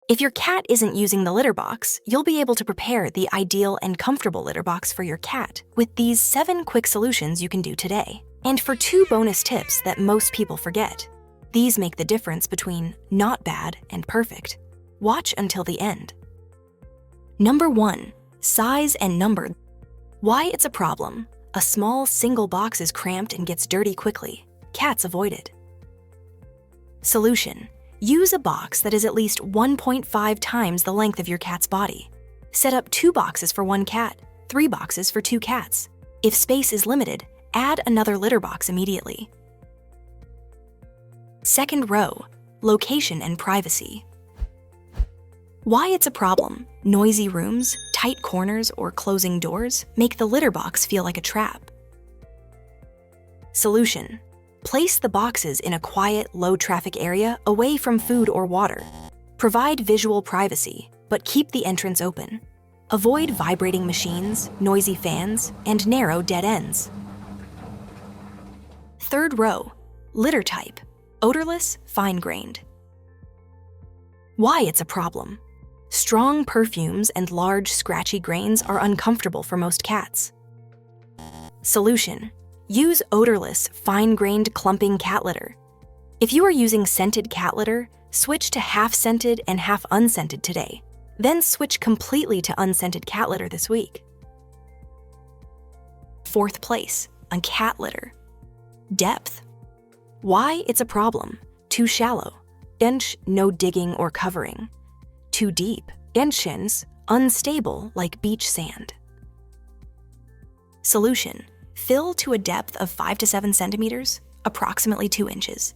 If your cat isn't using the litter box, you'll be able to prepare the ideal and comfortable litter box for your cat with these 7 quick solutions you can do today. And for 2 bonus tips that most people forget. These make the difference between not bad and perfect. Watch until the end. Number 1. Size and number. Why it's a problem. A small single box is cramped and gets dirty quickly. Cats avoid it. Solution. Use a box that is at least 1.5 times the length of your cat's body. Set up 2 boxes for 1 cat, 3 boxes for 2 cats. If space is limited, add another litter box immediately. Second row, location and privacy. Why it's a problem. Noisy rooms, tight corners, or closing doors make the litter box feel like a trap. Solution. Place the boxes in a quiet, low-traffic area away from food or water. Provide visual privacy, but keep the entrance open. Avoid vibrating machines, noisy fans, and narrow dead ends. Third row, litter type, odorless, fine-grained. Why it's a problem. Strong perfumes and large, scratchy grains are uncomfortable for most cats. Solution. Use odorless, fine-grained clumping cat litter. If you are using scented cat litter, switch to half scented and half unscented today. Then switch completely to unscented cat litter this week. Fourth place, on cat litter. Depth. Why it's a problem. Too shallow. Inch, no digging or covering. Too deep. Inchins, unstable like beach sand. Solution. Fill to a depth of 5 to 7 centimeters, approximately 2 inches.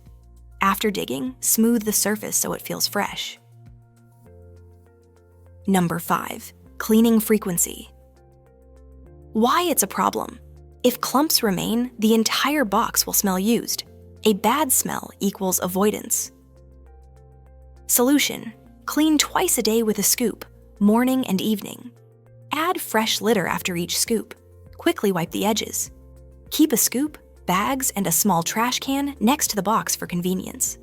After digging, smooth the surface so it feels fresh. Number 5. Cleaning frequency. Why it's a problem. If clumps remain, the entire box will smell used. A bad smell equals avoidance. Solution. Clean twice a day with a scoop, morning and evening. Add fresh litter after each scoop. Quickly wipe the edges. Keep a scoop, bags, and a small trash can next to the box for convenience.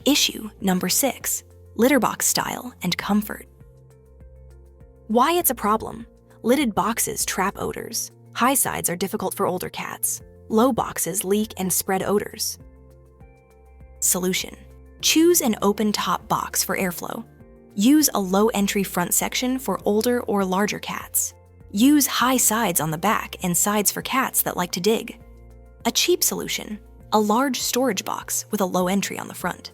Issue number 6, litter box style and comfort. Why it's a problem. Lidded boxes trap odors. High sides are difficult for older cats. Low boxes leak and spread odors. Solution. Choose an open top box for airflow. Use a low entry front section for older or larger cats. Use high sides on the back and sides for cats that like to dig. A cheap solution, a large storage box with a low entry on the front.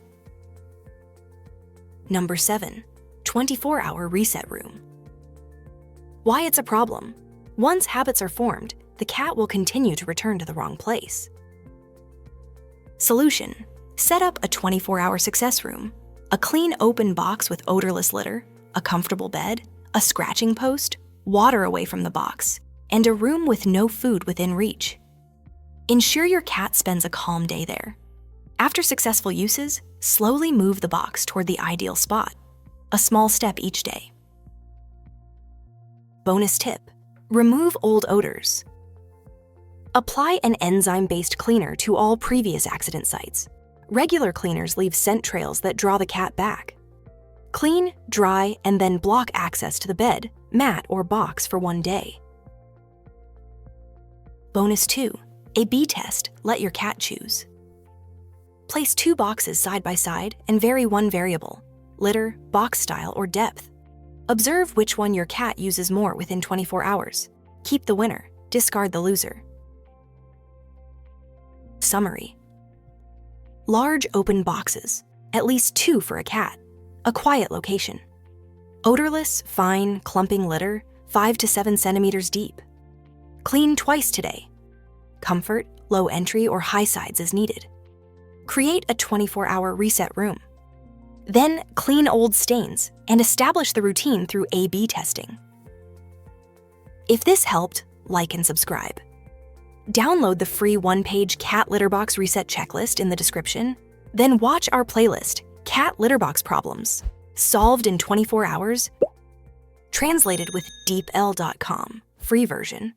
Number 7, 24-hour reset room. Why it's a problem. Once habits are formed, the cat will continue to return to the wrong place. Solution. Set up a 24-hour success room. A clean open box with odorless litter, a comfortable bed, a scratching post, water away from the box, and a room with no food within reach. Ensure your cat spends a calm day there. After successful uses, slowly move the box toward the ideal spot. A small step each day. Bonus tip. Remove old odors. Apply an enzyme-based cleaner to all previous accident sites. Regular cleaners leave scent trails that draw the cat back. Clean, dry, and then block access to the bed, mat, or box for 1 day. Bonus 2. A/B test. Let your cat choose. Place 2 boxes side by side and vary one variable, litter, box style, or depth. Observe which one your cat uses more within 24 hours. Keep the winner, discard the loser. Summary. Large open boxes, at least 2 for a cat. A quiet location. Odorless, fine, clumping litter, 5 to 7 centimeters deep. Clean twice today. Comfort, low entry, or high sides as needed. Create a 24-hour reset room. Then clean old stains and establish the routine through A/B testing. If this helped, like and subscribe. Download the free 1-page cat litter box reset checklist in the description, then watch our playlist, Cat Litter Box Problems, Solved in 24 Hours, translated with deepl.com, free version.